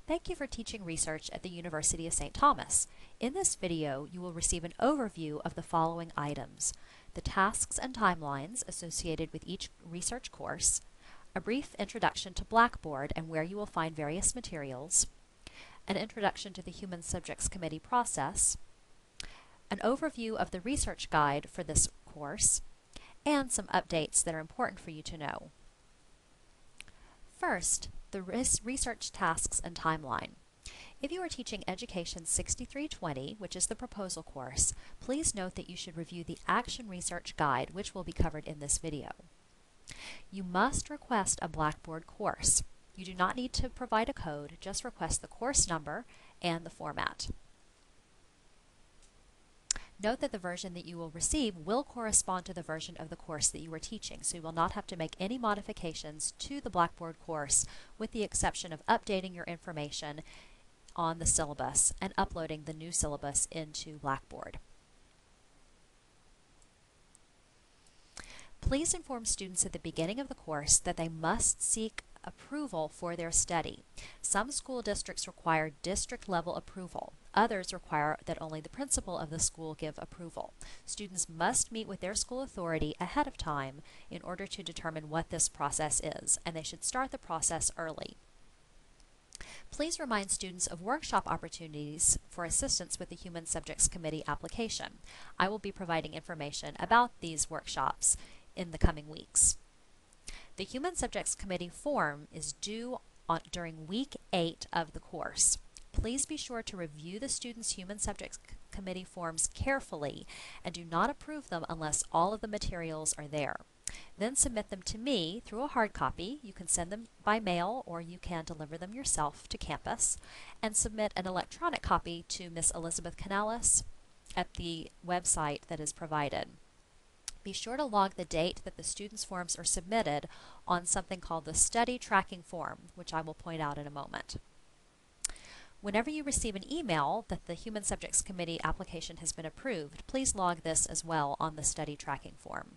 Thank you for teaching research at the University of St. Thomas. In this video, you will receive an overview of the following items: the tasks and timelines associated with each research course, a brief introduction to Blackboard and where you will find various materials, an introduction to the Human Subjects Committee process, an overview of the research guide for this course, and some updates that are important for you to know. First, the research tasks and timeline. If you are teaching Education 6320, which is the proposal course, please note that you should review the Action Research Guide, which will be covered in this video. You must request a Blackboard course. You do not need to provide a code, just request the course number and the format. Note that the version that you will receive will correspond to the version of the course that you are teaching, so you will not have to make any modifications to the Blackboard course, with the exception of updating your information on the syllabus and uploading the new syllabus into Blackboard. Please inform students at the beginning of the course that they must seek approval for their study. Some school districts require district-level approval. Others require that only the principal of the school give approval. Students must meet with their school authority ahead of time in order to determine what this process is, and they should start the process early. Please remind students of workshop opportunities for assistance with the Human Subjects Committee application. I will be providing information about these workshops in the coming weeks. The Human Subjects Committee form is due during week 8 of the course. Please be sure to review the students' Human Subjects Committee forms carefully and do not approve them unless all of the materials are there. Then submit them to me through a hard copy. You can send them by mail or you can deliver them yourself to campus, and submit an electronic copy to Miss Elizabeth Canales at the website that is provided. Be sure to log the date that the students' forms are submitted on something called the study tracking form, which I will point out in a moment. Whenever you receive an email that the Human Subjects Committee application has been approved, please log this as well on the study tracking form.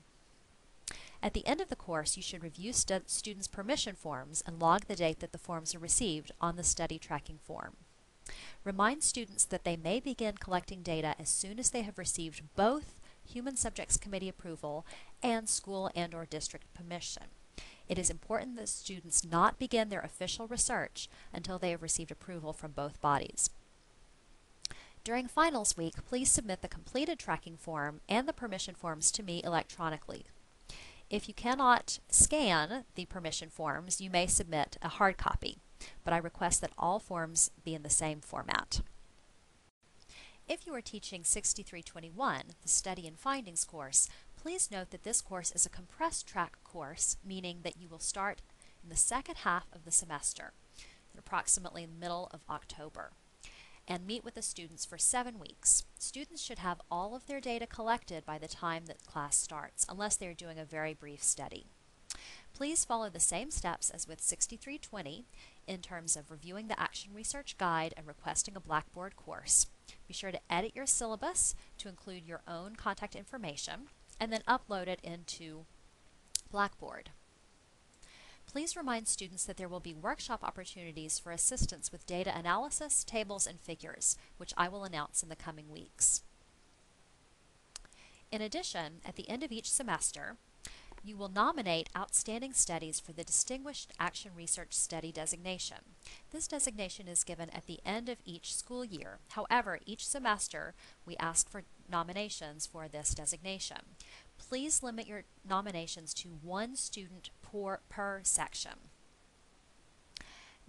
At the end of the course, you should review students' permission forms and log the date that the forms are received on the study tracking form. Remind students that they may begin collecting data as soon as they have received both Human Subjects Committee approval and school and/or district permission. It is important that students not begin their official research until they have received approval from both bodies. During finals week, please submit the completed tracking form and the permission forms to me electronically. If you cannot scan the permission forms, you may submit a hard copy, but I request that all forms be in the same format. If you are teaching 6321, the Study and Findings course, please note that this course is a compressed track course, meaning that you will start in the second half of the semester, approximately in the middle of October, and meet with the students for 7 weeks. Students should have all of their data collected by the time that class starts, unless they are doing a very brief study. Please follow the same steps as with 6320 in terms of reviewing the Action Research Guide and requesting a Blackboard course. Be sure to edit your syllabus to include your own contact information and then upload it into Blackboard. Please remind students that there will be workshop opportunities for assistance with data analysis, tables, and figures, which I will announce in the coming weeks. In addition, at the end of each semester, you will nominate outstanding studies for the Distinguished Action Research Study designation. This designation is given at the end of each school year. However, each semester we ask for nominations for this designation. Please limit your nominations to 1 student per section.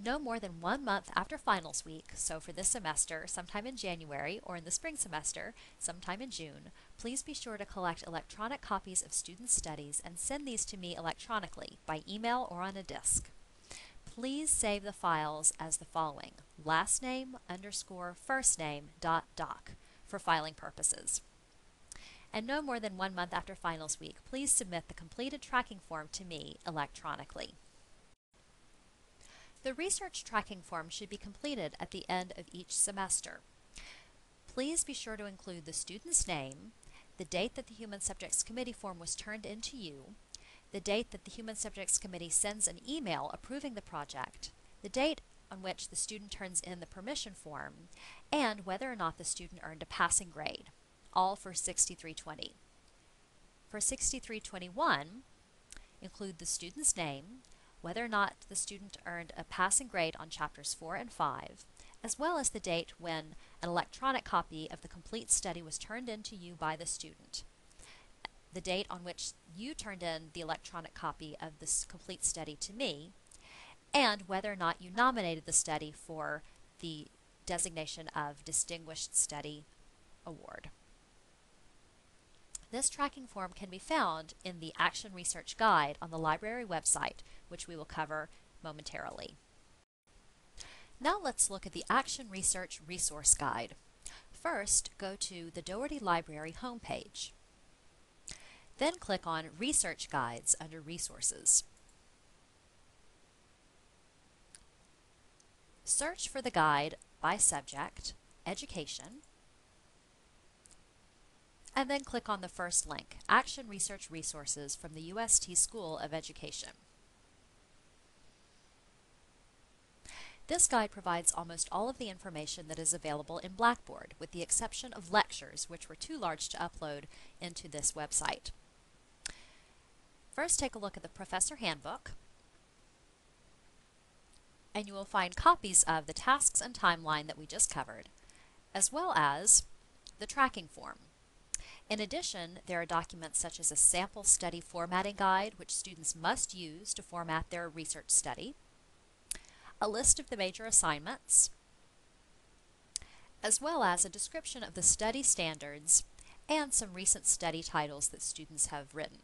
No more than 1 month after finals week, so for this semester, sometime in January, or in the spring semester, sometime in June, please be sure to collect electronic copies of student studies and send these to me electronically by email or on a disk. Please save the files as the following: last name _ first name .doc for filing purposes. And no more than 1 month after finals week, please submit the completed tracking form to me electronically. The research tracking form should be completed at the end of each semester. Please be sure to include the student's name, the date that the Human Subjects Committee form was turned in to you, the date that the Human Subjects Committee sends an email approving the project, the date on which the student turns in the permission form, and whether or not the student earned a passing grade, all for 6320. For 6321, include the student's name, whether or not the student earned a passing grade on chapters 4 and 5, as well as the date when an electronic copy of the complete study was turned in to you by the student, the date on which you turned in the electronic copy of this complete study to me, and whether or not you nominated the study for the designation of Distinguished Study Award. This tracking form can be found in the Action Research Guide on the library website, which we will cover momentarily. Now let's look at the Action Research Resource Guide. First, go to the Doherty Library homepage. Then click on Research Guides under Resources. Search for the guide by subject, Education, and then click on the first link, Action Research Resources from the UST School of Education. This guide provides almost all of the information that is available in Blackboard, with the exception of lectures, which were too large to upload into this website. First, take a look at the Professor Handbook, and you will find copies of the tasks and timeline that we just covered, as well as the tracking form. In addition, there are documents such as a sample study formatting guide, which students must use to format their research study, a list of the major assignments, as well as a description of the study standards and some recent study titles that students have written.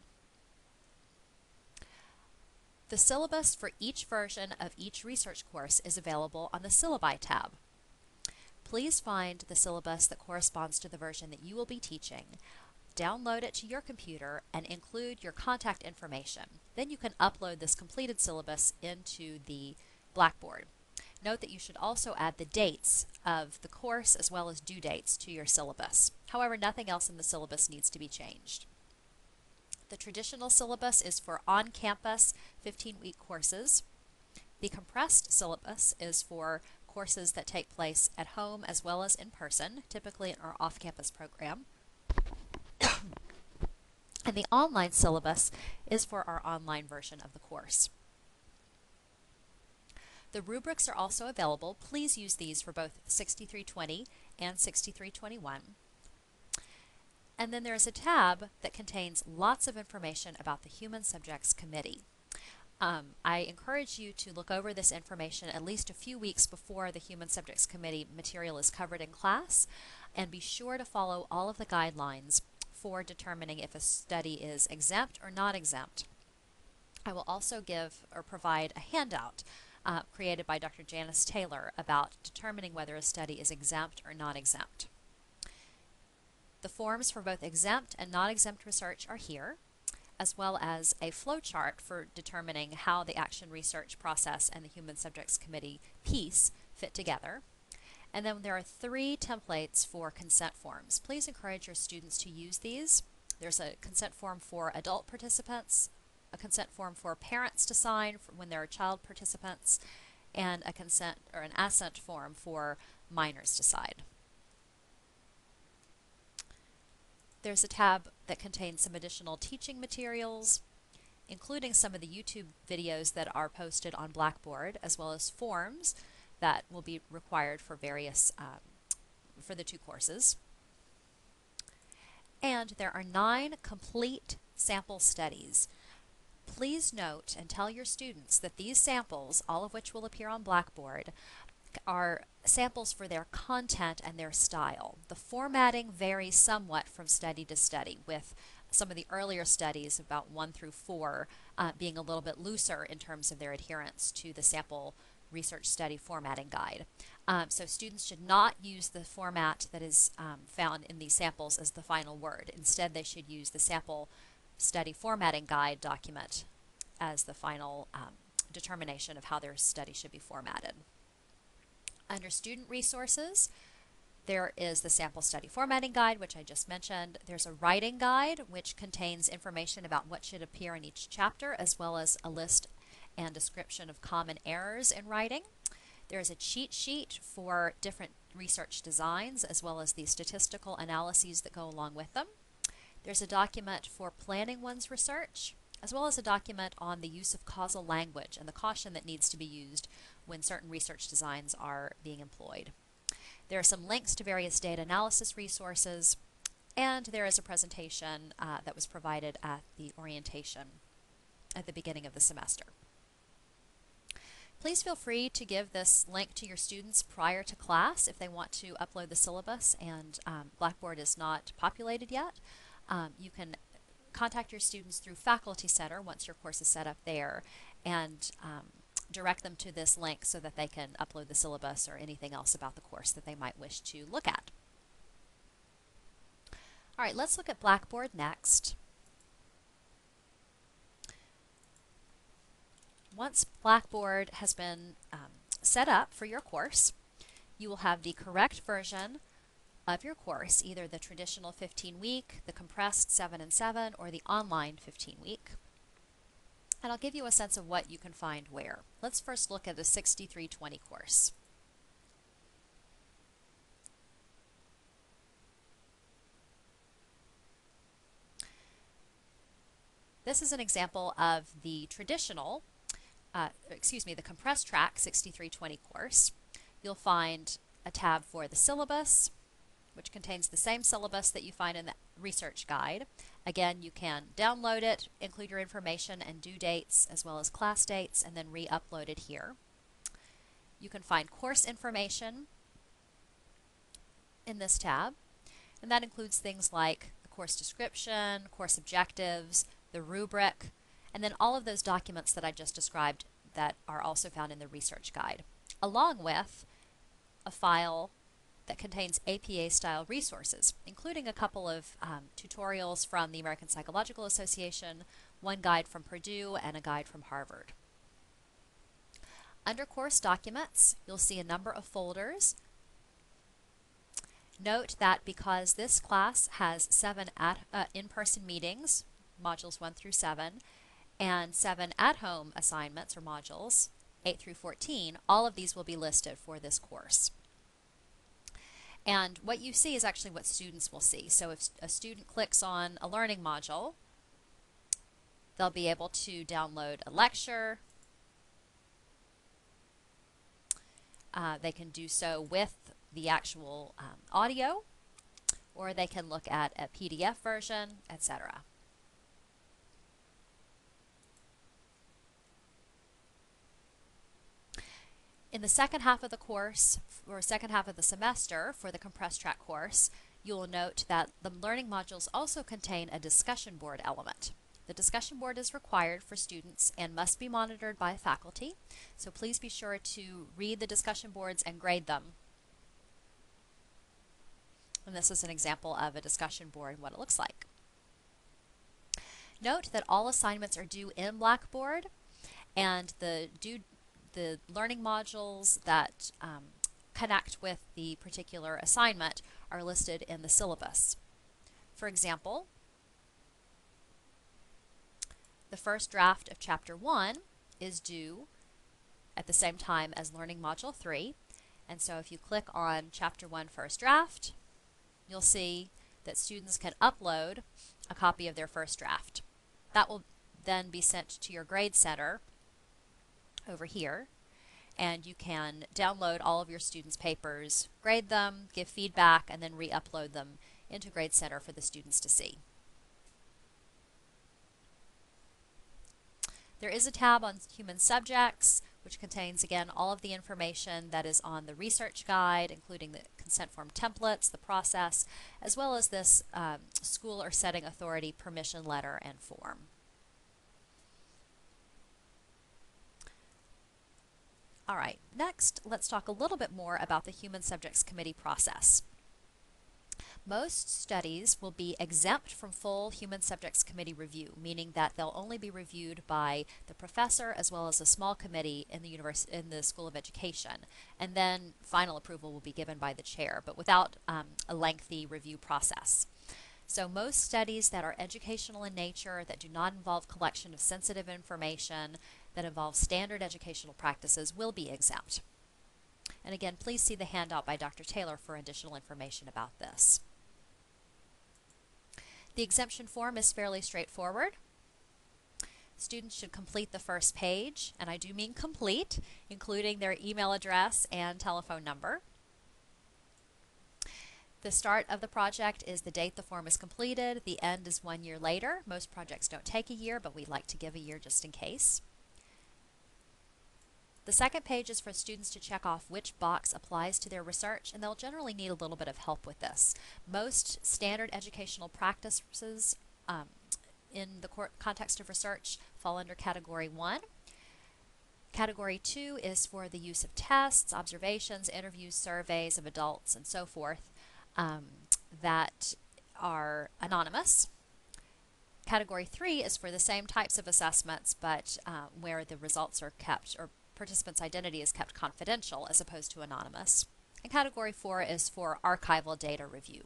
The syllabus for each version of each research course is available on the Syllabi tab. Please find the syllabus that corresponds to the version that you will be teaching, download it to your computer, and include your contact information. Then you can upload this completed syllabus into the Blackboard. Note that you should also add the dates of the course as well as due dates to your syllabus. However, nothing else in the syllabus needs to be changed. The traditional syllabus is for on-campus 15-week courses. The compressed syllabus is for courses that take place at home as well as in person, typically in our off-campus program. And the online syllabus is for our online version of the course. The rubrics are also available. Please use these for both 6320 and 6321. And then there is a tab that contains lots of information about the Human Subjects Committee. I encourage you to look over this information at least a few weeks before the Human Subjects Committee material is covered in class, and be sure to follow all of the guidelines for determining if a study is exempt or not exempt. I will also give or provide a handout created by Dr. Janice Taylor about determining whether a study is exempt or not exempt. The forms for both exempt and non-exempt research are here, as well as a flowchart for determining how the action research process and the Human Subjects Committee piece fit together. And then there are 3 templates for consent forms. Please encourage your students to use these. There's a consent form for adult participants, a consent form for parents to sign when there are child participants, and a consent or an assent form for minors to sign. There's a tab that contains some additional teaching materials, including some of the YouTube videos that are posted on Blackboard, as well as forms that will be required for various for the 2 courses. And there are 9 complete sample studies. Please note and tell your students that these samples, all of which will appear on Blackboard, are samples for their content and their style. The formatting varies somewhat from study to study, with some of the earlier studies, about 1 through 4, being a little bit looser in terms of their adherence to the sample research study formatting guide. So students should not use the format that is found in these samples as the final word. Instead, they should use the sample study formatting guide document as the final determination of how their study should be formatted. Under student resources, there is the sample study formatting guide, which I just mentioned. There's a writing guide, which contains information about what should appear in each chapter, as well as a list and description of common errors in writing. There's a cheat sheet for different research designs as well as the statistical analyses that go along with them. There's a document for planning one's research, as well as a document on the use of causal language and the caution that needs to be used when certain research designs are being employed. There are some links to various data analysis resources, and there is a presentation that was provided at the orientation at the beginning of the semester. Please feel free to give this link to your students prior to class if they want to upload the syllabus and Blackboard is not populated yet. You can contact your students through Faculty Center once your course is set up there and direct them to this link so that they can upload the syllabus or anything else about the course that they might wish to look at. All right, let's look at Blackboard next. Once Blackboard has been set up for your course, you will have the correct version of your course, either the traditional 15-week, the compressed 7 and 7, or the online 15-week. And I'll give you a sense of what you can find where. Let's first look at the 6320 course. This is an example of the traditional the compressed track 6320 course. You'll find a tab for the syllabus, which contains the same syllabus that you find in the research guide. Again, you can download it, include your information and due dates as well as class dates, and then re-upload it here. You can find course information in this tab, and that includes things like the course description, course objectives, the rubric, and then all of those documents that I just described that are also found in the research guide, along with a file that contains APA-style resources, including a couple of tutorials from the American Psychological Association, one guide from Purdue, and a guide from Harvard. Under Course Documents, you'll see a number of folders. Note that because this class has 7 in-person meetings, modules 1 through 7, and 7 at-home assignments or modules, 8 through 14, all of these will be listed for this course. And what you see is actually what students will see. So if a student clicks on a learning module, they'll be able to download a lecture. They can do so with the actual audio, or they can look at a PDF version, etc. In the second half of the course, or second half of the semester for the compressed track course, you will note that the learning modules also contain a discussion board element. The discussion board is required for students and must be monitored by faculty, so please be sure to read the discussion boards and grade them. And this is an example of a discussion board and what it looks like. Note that all assignments are due in Blackboard, and the learning modules that connect with the particular assignment are listed in the syllabus. For example, the first draft of Chapter 1 is due at the same time as Learning Module 3, and so if you click on Chapter 1 First Draft, you'll see that students can upload a copy of their first draft. That will then be sent to your grade center over here, and you can download all of your students' papers, grade them, give feedback, and then re-upload them into Grade Center for the students to see. There is a tab on human subjects, which contains, again, all of the information that is on the research guide, including the consent form templates, the process, as well as this school or setting authority permission letter and form. All right, next let's talk a little bit more about the Human Subjects Committee process. Most studies will be exempt from full Human Subjects Committee review, meaning that they'll only be reviewed by the professor as well as a small committee in the School of Education, and then final approval will be given by the chair, but without a lengthy review process. So most studies that are educational in nature, that do not involve collection of sensitive information, that involve standard educational practices will be exempt. And again, please see the handout by Dr. Taylor for additional information about this. The exemption form is fairly straightforward. Students should complete the first page, and I do mean complete, including their email address and telephone number. The start of the project is the date the form is completed. The end is 1 year later. Most projects don't take a year, but we like to give a year just in case. The second page is for students to check off which box applies to their research, and they'll generally need a little bit of help with this. Most standard educational practices in the context of research fall under Category 1. Category 2 is for the use of tests, observations, interviews, surveys of adults, and so forth that are anonymous. Category 3 is for the same types of assessments, but where the results are kept, or participants' identity is kept confidential as opposed to anonymous. And Category 4 is for archival data review.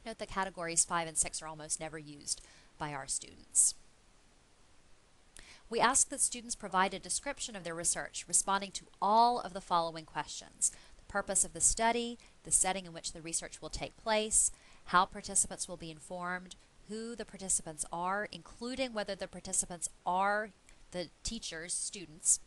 Note that Categories 5 and 6 are almost never used by our students. We ask that students provide a description of their research, responding to all of the following questions: the purpose of the study, the setting in which the research will take place, how participants will be informed, who the participants are, including whether the participants are the teachers, students,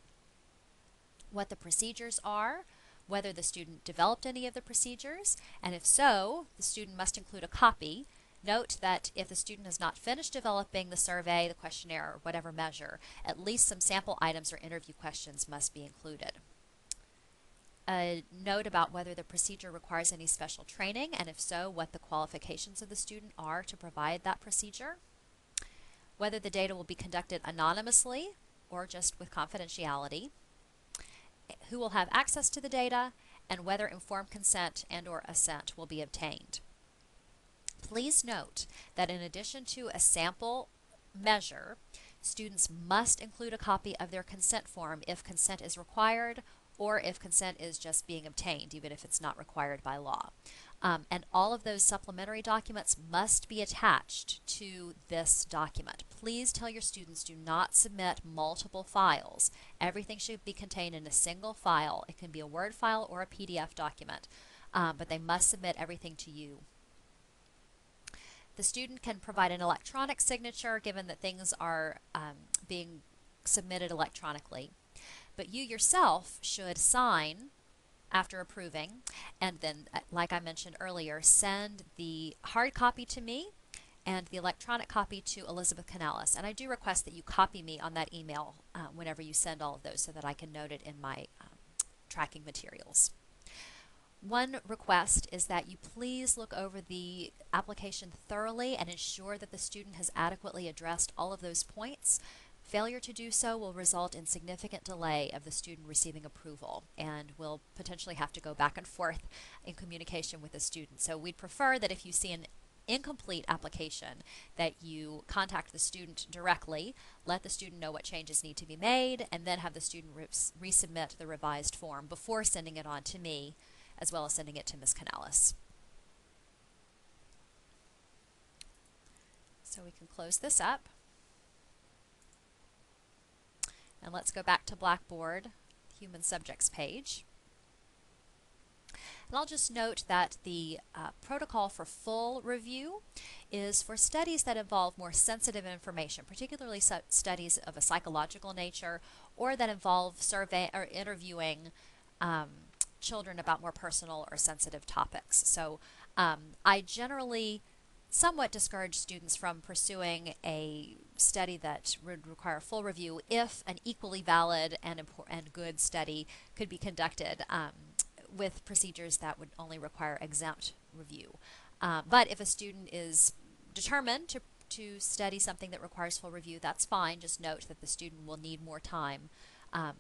what the procedures are, whether the student developed any of the procedures, and if so, the student must include a copy. Note that if the student has not finished developing the survey, the questionnaire, or whatever measure, at least some sample items or interview questions must be included. A note about whether the procedure requires any special training, and if so, what the qualifications of the student are to provide that procedure. Whether the data will be conducted anonymously or just with confidentiality. Who will have access to the data, and whether informed consent and/or assent will be obtained. Please note that in addition to a sample measure, students must include a copy of their consent form if consent is required, or if consent is just being obtained, even if it's not required by law. And all of those supplementary documents must be attached to this document. Please tell your students, do not submit multiple files. Everything should be contained in a single file. It can be a Word file or a PDF document, but they must submit everything to you. The student can provide an electronic signature given that things are being submitted electronically. But you yourself should sign after approving, and then, like I mentioned earlier, send the hard copy to me and the electronic copy to Elizabeth Canales. And I do request that you copy me on that email whenever you send all of those so that I can note it in my tracking materials. One request is that you please look over the application thoroughly and ensure that the student has adequately addressed all of those points. Failure to do so will result in significant delay of the student receiving approval, and will potentially have to go back and forth in communication with the student. So we'd prefer that if you see an incomplete application, that you contact the student directly, let the student know what changes need to be made, and then have the student resubmit the revised form before sending it on to me, as well as sending it to Ms. Canales. So we can close this up. And let's go back to Blackboard, Human Subjects page. And I'll just note that the protocol for full review is for studies that involve more sensitive information, particularly studies of a psychological nature, or that involve survey or interviewing children about more personal or sensitive topics. So I generally somewhat discourage students from pursuing a study that would require full review if an equally valid and good study could be conducted with procedures that would only require exempt review. But if a student is determined to study something that requires full review, that's fine. Just note that the student will need more time, that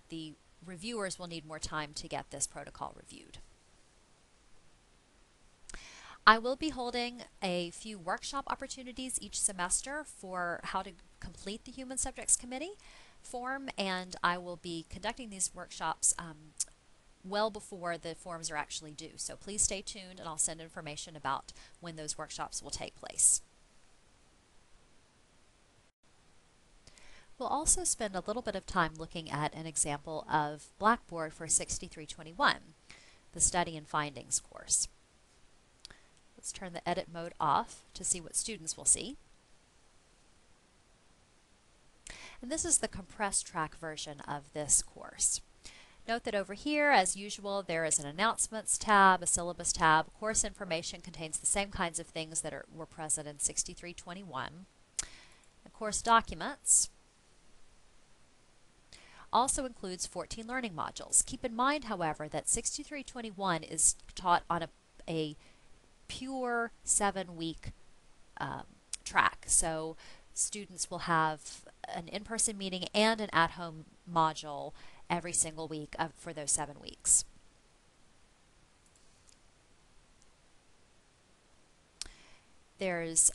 the reviewers will need more time to get this protocol reviewed. I will be holding a few workshop opportunities each semester for how to complete the Human Subjects Committee form, and I will be conducting these workshops well before the forms are actually due. So please stay tuned, and I'll send information about when those workshops will take place. We'll also spend a little bit of time looking at an example of Blackboard for 6321, the Study and Findings course. Let's turn the edit mode off to see what students will see. And this is the compressed track version of this course. Note that over here, as usual, there is an announcements tab, a syllabus tab. Course information contains the same kinds of things that were present in 6321. The course documents also includes 14 learning modules. Keep in mind, however, that 6321 is taught on a pure 7-week track. So students will have an in-person meeting and an at-home module every single week for those 7 weeks. There's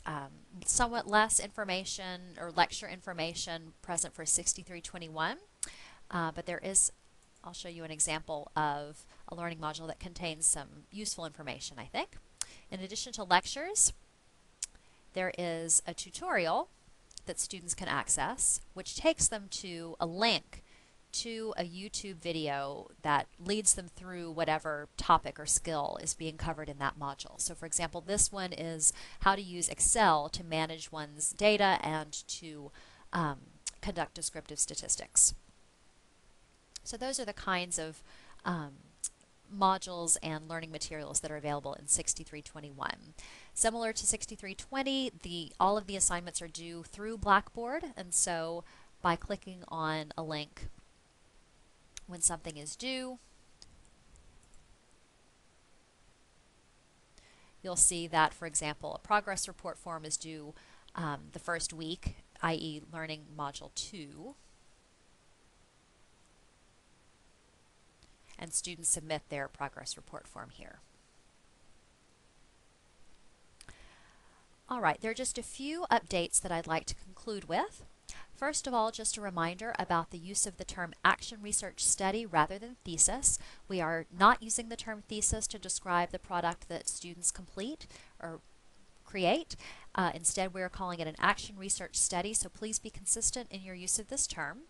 somewhat less information or lecture information present for 6321, but there is, I'll show you an example of a learning module that contains some useful information, I think. In addition to lectures, there is a tutorial that students can access, which takes them to a link to a YouTube video that leads them through whatever topic or skill is being covered in that module. So for example, this one is how to use Excel to manage one's data and to conduct descriptive statistics. So those are the kinds of modules and learning materials that are available in 6321. Similar to 6320, all of the assignments are due through Blackboard, and so by clicking on a link when something is due, you'll see that, for example, a progress report form is due the first week, i.e. Learning Module 2. And students submit their progress report form here. All right, there are just a few updates that I'd like to conclude with. First of all, just a reminder about the use of the term action research study rather than thesis. We are not using the term thesis to describe the product that students complete or create. Instead, we are calling it an action research study, so please be consistent in your use of this term.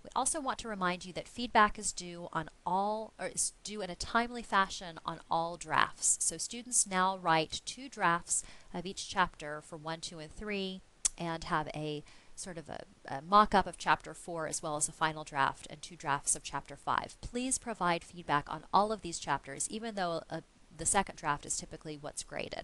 We also want to remind you that feedback is due in a timely fashion on all drafts. So students now write 2 drafts of each chapter for 1, 2, and 3, and have a sort of a mock-up of chapter 4 as well as a final draft and 2 drafts of chapter 5. Please provide feedback on all of these chapters, even though the second draft is typically what's graded.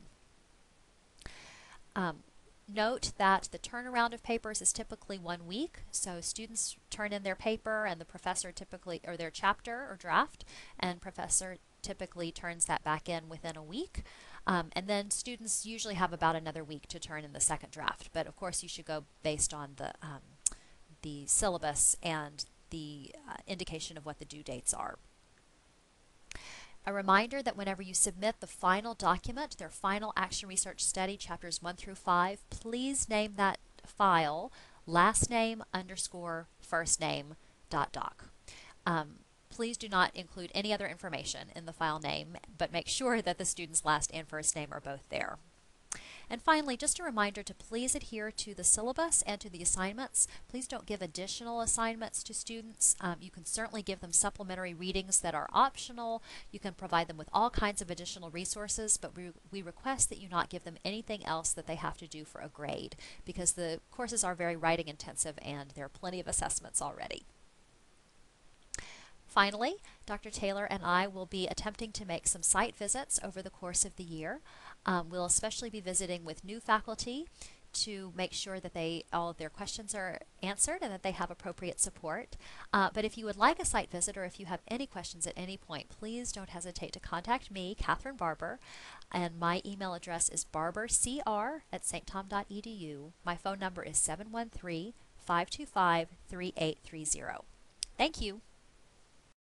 Note that the turnaround of papers is typically 1 week, so students turn in their paper and the professor typically, or their chapter or draft, and professor typically turns that back in within a week. And then students usually have about another week to turn in the second draft, but of course you should go based on the syllabus and the indication of what the due dates are. A reminder that whenever you submit the final document, their final action research study, chapters 1 through 5, please name that file last name _ first name .doc. Please do not include any other information in the file name, but make sure that the student's last and first name are both there. And finally, just a reminder to please adhere to the syllabus and to the assignments. Please don't give additional assignments to students. You can certainly give them supplementary readings that are optional. You can provide them with all kinds of additional resources, but we request that you not give them anything else that they have to do for a grade, because the courses are very writing intensive and there are plenty of assessments already. Finally, Dr. Taylor and I will be attempting to make some site visits over the course of the year. We'll especially be visiting with new faculty to make sure that all of their questions are answered and that they have appropriate support. But if you would like a site visit or if you have any questions at any point, please don't hesitate to contact me, Catherine Barber, and my email address is barbercr@sttom.edu. My phone number is 713-525-3830. Thank you.